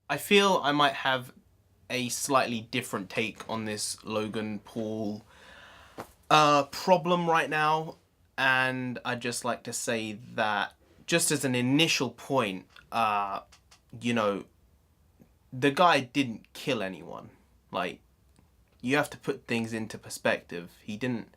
I feel I might have a slightly different take on this Logan Paul problem right now, and I'd just like to say that just as an initial point, you know, the guy didn't kill anyone. Like, you have to put things into perspective. He didn't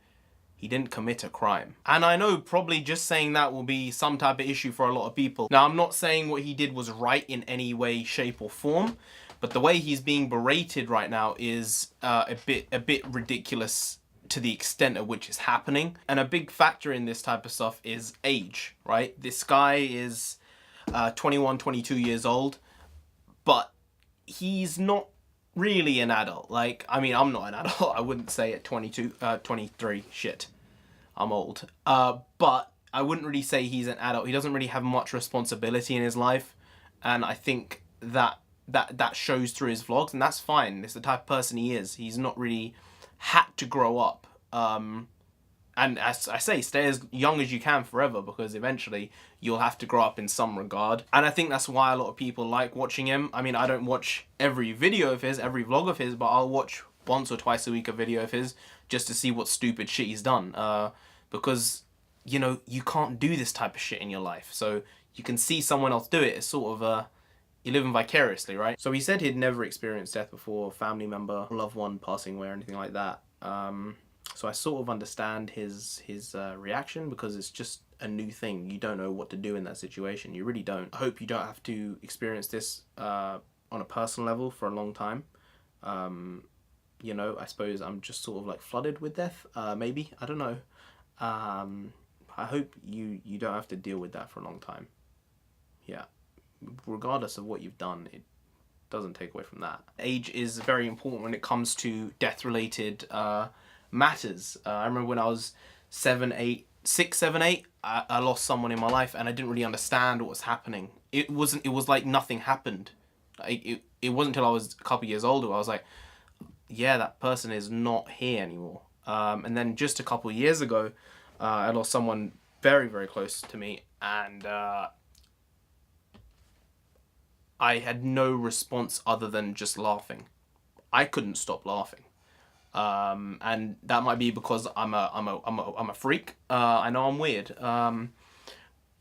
commit a crime. And I know probably just saying that will be some type of issue for a lot of people. Now, I'm not saying what he did was right in any way, shape or form, but the way he's being berated right now is a bit ridiculous to the extent at which it's happening. And a big factor in this type of stuff is age, right? This guy is 21, 22 years old, but he's not really an adult. Like, I mean, I'm not an adult. I wouldn't say at 22, 23, shit. I'm old. But I wouldn't really say he's an adult. He doesn't really have much responsibility in his life. And I think that shows through his vlogs, and that's fine. It's the type of person he is. He's not really had to grow up. And as I say, stay as young as you can forever, because eventually you'll have to grow up in some regard. And I think that's why a lot of people like watching him. I mean, I don't watch every video of his, every vlog of his, but I'll watch once or twice a week a video of his just to see what stupid shit he's done. Because, you know, you can't do this type of shit in your life. So you can see someone else do it. It's sort of you're living vicariously, right? So he said he'd never experienced death before, family member, loved one passing away or anything like that. So I sort of understand his reaction, because it's just a new thing. You don't know what to do in that situation. You really don't. I hope you don't have to experience this on a personal level for a long time. You know, I suppose I'm just sort of like flooded with death. Maybe, I don't know. I hope you don't have to deal with that for a long time. Yeah, regardless of what you've done, it doesn't take away from that. Age is very important when it comes to death-related matters. I remember when I was 6, 7, 8, I lost someone in my life, and I didn't really understand what was happening. It was like nothing happened. It wasn't until I was a couple years older I was like, yeah, that person is not here anymore. And then just a couple of years ago, I lost someone very, very close to me, and I had no response other than just laughing. I couldn't stop laughing. And that might be because I'm a freak. I know I'm weird.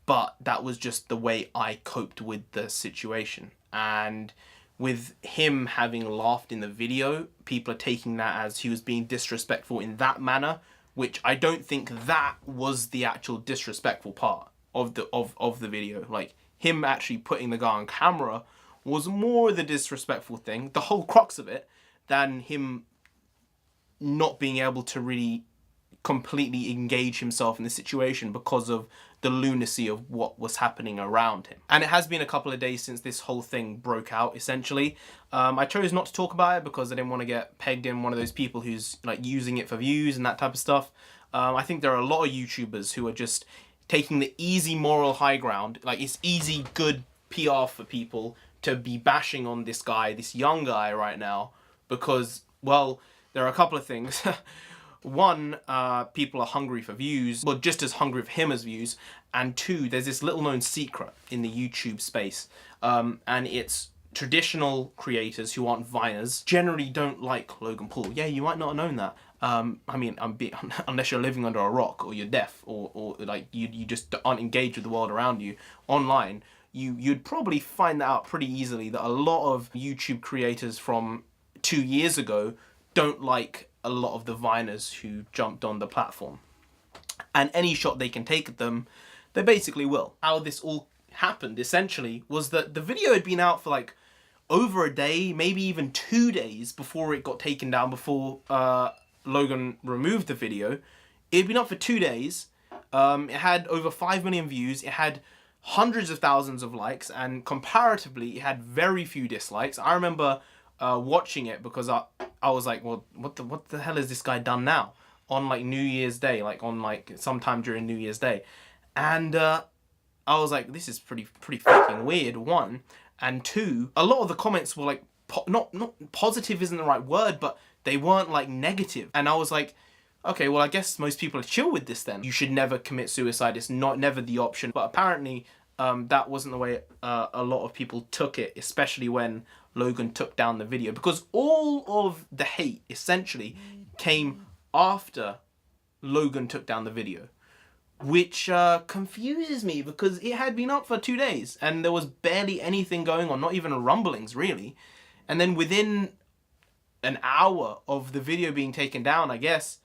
But that was just the way I coped with the situation. And with him having laughed in the video, people are taking that as he was being disrespectful in that manner, which I don't think that was the actual disrespectful part of the video. Like, him actually putting the guy on camera was more the disrespectful thing, the whole crux of it, than him not being able to really completely engage himself in the situation because of the lunacy of what was happening around him. And it has been a couple of days since this whole thing broke out, essentially. I chose not to talk about it because I didn't want to get pegged in one of those people who's like using it for views and that type of stuff. I think there are a lot of YouTubers who are just taking the easy moral high ground. Like, it's easy, good PR for people to be bashing on this guy, this young guy right now, because, well, there are a couple of things. One, people are hungry for views, well, just as hungry for him as views. And two, there's this little known secret in the YouTube space, and it's traditional creators who aren't Viners generally don't like Logan Paul. Yeah, you might not have known that. I mean, unless you're living under a rock, or you're deaf, or like you just aren't engaged with the world around you online, you'd probably find that out pretty easily, that a lot of YouTube creators from 2 years ago don't like a lot of the Viners who jumped on the platform. And any shot they can take at them, they basically will. How this all happened, essentially, was that the video had been out for like over a day, maybe even 2 days before it got taken down, before Logan removed the video. It had been up for 2 days. It had over 5 million views. It had hundreds of thousands of likes, and comparatively, it had very few dislikes. I remember watching it because I was like, well, what the hell has this guy done now? On like New Year's Day, like on like sometime during New Year's Day. And I was like, this is pretty fucking weird, one. And two, a lot of the comments were like, not positive isn't the right word, but they weren't like negative. And I was like, okay, well, I guess most people are chill with this then. You should never commit suicide. It's never the option. But apparently, that wasn't the way a lot of people took it, especially when Logan took down the video, because all of the hate essentially came after Logan took down the video, which confuses me because it had been up for 2 days and there was barely anything going on, not even rumblings really. And then within an hour of the video being taken down, I guess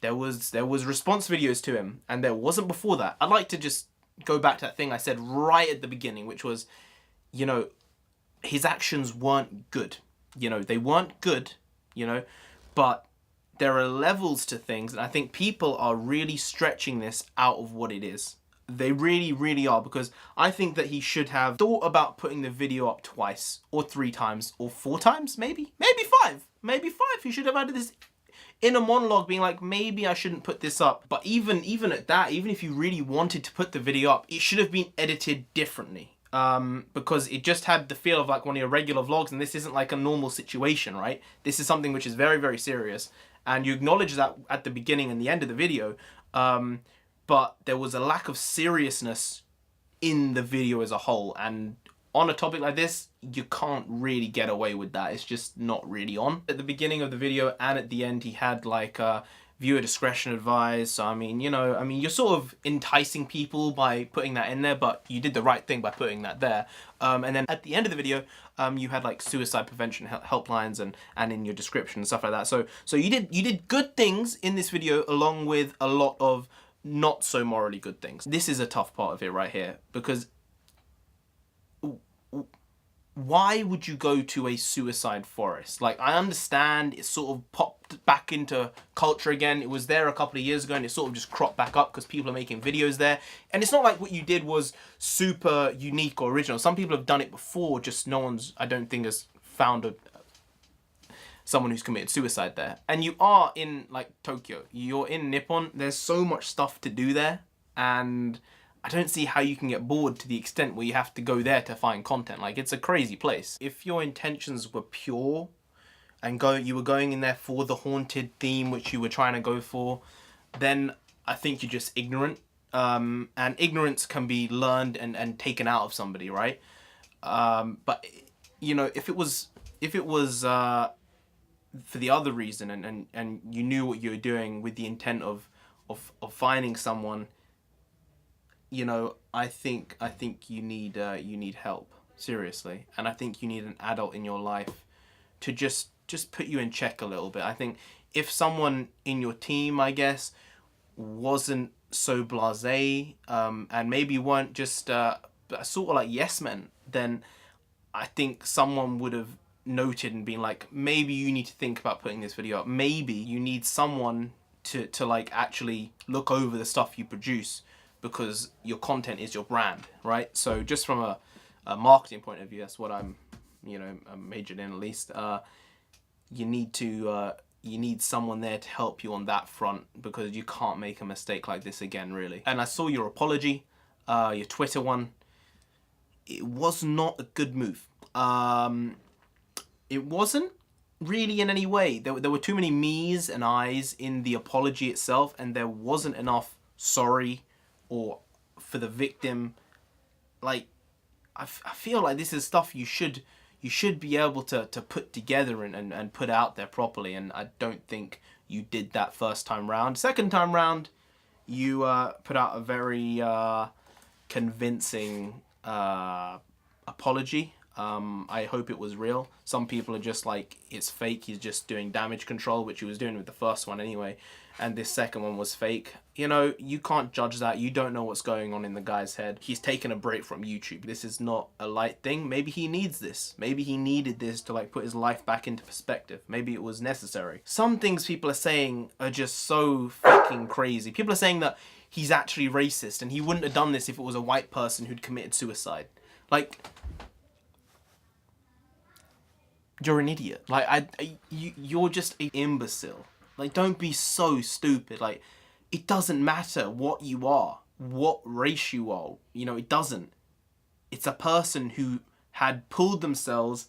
there was response videos to him, and there wasn't before that. I'd like to just go back to that thing I said right at the beginning, which was, you know, his actions weren't good. You know, they weren't good, you know, but there are levels to things, and I think people are really stretching this out of what it is. They really, really are, because I think that he should have thought about putting the video up twice, or 3 times, or 4 times, maybe 5. Maybe 5. He should have added this inner monologue being like, maybe I shouldn't put this up. But even at that, even if you really wanted to put the video up, it should have been edited differently. Because it just had the feel of like one of your regular vlogs, and this isn't like a normal situation, right? This is something which is very, very serious, and you acknowledge that at the beginning and the end of the video, but there was a lack of seriousness in the video as a whole, and on a topic like this, you can't really get away with that. It's just not really on. At the beginning of the video and at the end, he had like viewer discretion advised. So I mean, you know, you're sort of enticing people by putting that in there, but you did the right thing by putting that there. And then at the end of the video, you had like suicide prevention helplines and in your description and stuff like that. So you did good things in this video, along with a lot of not so morally good things. This is a tough part of it right here, because why would you go to a suicide forest? Like, I understand it sort of popped back into culture again. It was there a couple of years ago and it sort of just cropped back up because people are making videos there. And it's not like what you did was super unique or original. Some people have done it before, just no one's, I don't think, has found someone who's committed suicide there. And you are in like Tokyo, you're in Nippon, there's so much stuff to do there, and I don't see how you can get bored to the extent where you have to go there to find content. Like, it's a crazy place. If your intentions were pure and you were going in there for the haunted theme, which you were trying to go for, then I think you're just ignorant. And ignorance can be learned and taken out of somebody, right? But you know, if it was for the other reason, and you knew what you were doing with the intent of finding someone, you know, I think you need help, seriously. And I think you need an adult in your life to just put you in check a little bit. I think if someone in your team, I guess, wasn't so blasé, and maybe weren't just sort of like yes men, then I think someone would have noted and been like, maybe you need to think about putting this video up. Maybe you need someone to like actually look over the stuff you produce, because your content is your brand, right? So just from a marketing point of view, that's what I'm majored in, at least. You need someone there to help you on that front, because you can't make a mistake like this again, really. And I saw your apology, your Twitter one. It was not a good move. It wasn't really in any way. There were too many me's and I's in the apology itself, and there wasn't enough sorry or for the victim. Like, I feel like this is stuff you should be able to put together and put out there properly, and I don't think you did that first time round. Second time round, you put out a very convincing apology. I hope it was real. Some people are just like, it's fake, he's just doing damage control, which he was doing with the first one anyway, and this second one was fake. You know, you can't judge that. You don't know what's going on in the guy's head. He's taken a break from YouTube. This is not a light thing. Maybe he needs this. Maybe he needed this to like put his life back into perspective. Maybe it was necessary. Some things people are saying are just so fucking crazy. People are saying that he's actually racist and he wouldn't have done this if it was a white person who'd committed suicide. Like, you're an idiot. Like, you're just an imbecile. Like, don't be so stupid. Like, it doesn't matter what you are, what race you are. You know, it doesn't. It's a person who had pulled themselves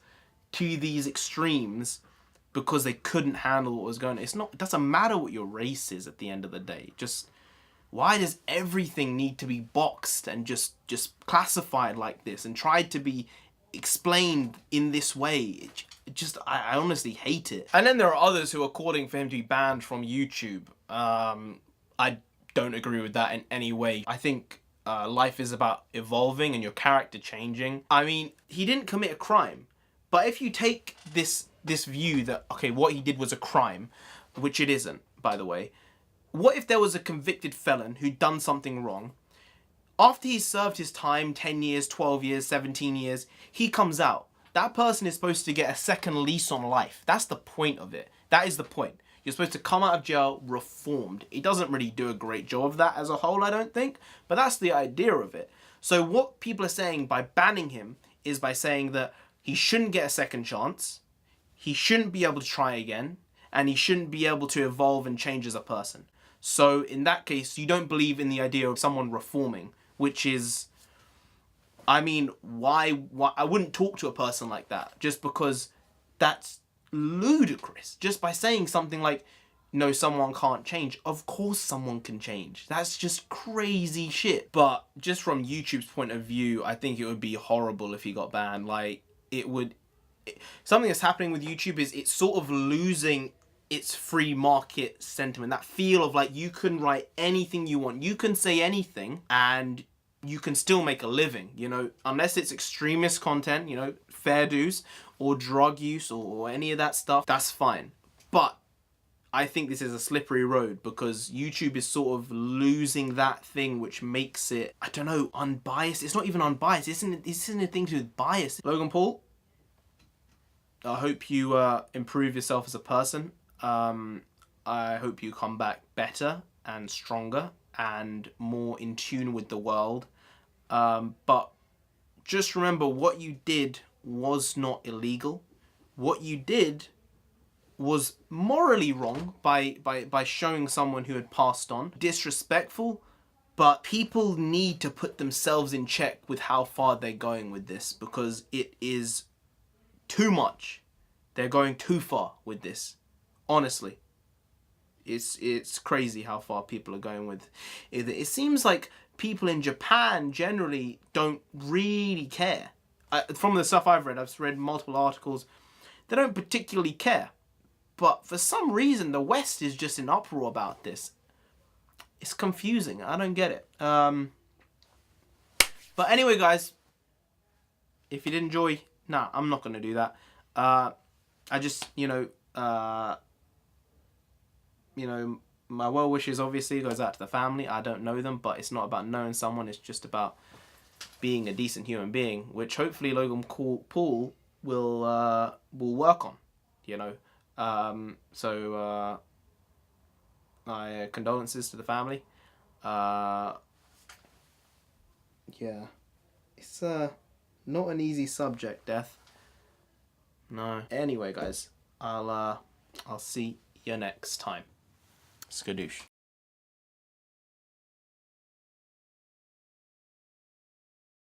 to these extremes because they couldn't handle what was going on. It doesn't matter what your race is at the end of the day. Just Why does everything need to be boxed and just classified like this and tried to be explained in this way? I honestly hate it. And then there are others who are calling for him to be banned from YouTube. I don't agree with that in any way. I think life is about evolving and your character changing. I mean, he didn't commit a crime, but if you take this view that, okay, what he did was a crime, which it isn't, by the way, what if there was a convicted felon who'd done something wrong? After he's served his time, 10 years, 12 years, 17 years, he comes out. That person is supposed to get a second lease on life. That's the point of it. That is the point. You're supposed to come out of jail reformed. He doesn't really do a great job of that as a whole, I don't think. But that's the idea of it. So what people are saying by banning him is by saying that he shouldn't get a second chance, he shouldn't be able to try again, and he shouldn't be able to evolve and change as a person. So in that case, you don't believe in the idea of someone reforming, which is, I mean, why I wouldn't talk to a person like that, just because that's ludicrous. Just by saying something like, no, someone can't change. Of course someone can change. That's just crazy shit. But just from YouTube's point of view, I think it would be horrible if he got banned. Like, something that's happening with YouTube is it's sort of losing its free market sentiment. That feel of like, you can write anything you want. You can say anything and you can still make a living, you know, unless it's extremist content, you know, fair dues, or drug use, or any of that stuff, that's fine. But I think this is a slippery road because YouTube is sort of losing that thing which makes it, I don't know, unbiased. It's not even unbiased. This isn't a thing to do with bias. Logan Paul, I hope you improve yourself as a person. I hope you come back better and stronger and more in tune with the world. But just remember, what you did was not illegal. What you did was morally wrong by showing someone who had passed on. Disrespectful, but people need to put themselves in check with how far they're going with this, because it is too much. They're going too far with this. Honestly. It's crazy how far people are going with it. It seems like people in Japan generally don't really care. From the stuff I've read multiple articles, they don't particularly care. But for some reason, the West is just in uproar about this. It's confusing. I don't get it. But anyway, guys, if you did enjoy, nah, I'm not going to do that. I just, my well wishes obviously goes out to the family. I don't know them, but it's not about knowing someone. It's just about being a decent human being, which hopefully Logan Paul will work on, So my condolences to the family. Yeah, it's not an easy subject, death. No. Anyway, guys, I'll see you next time. Skadoosh.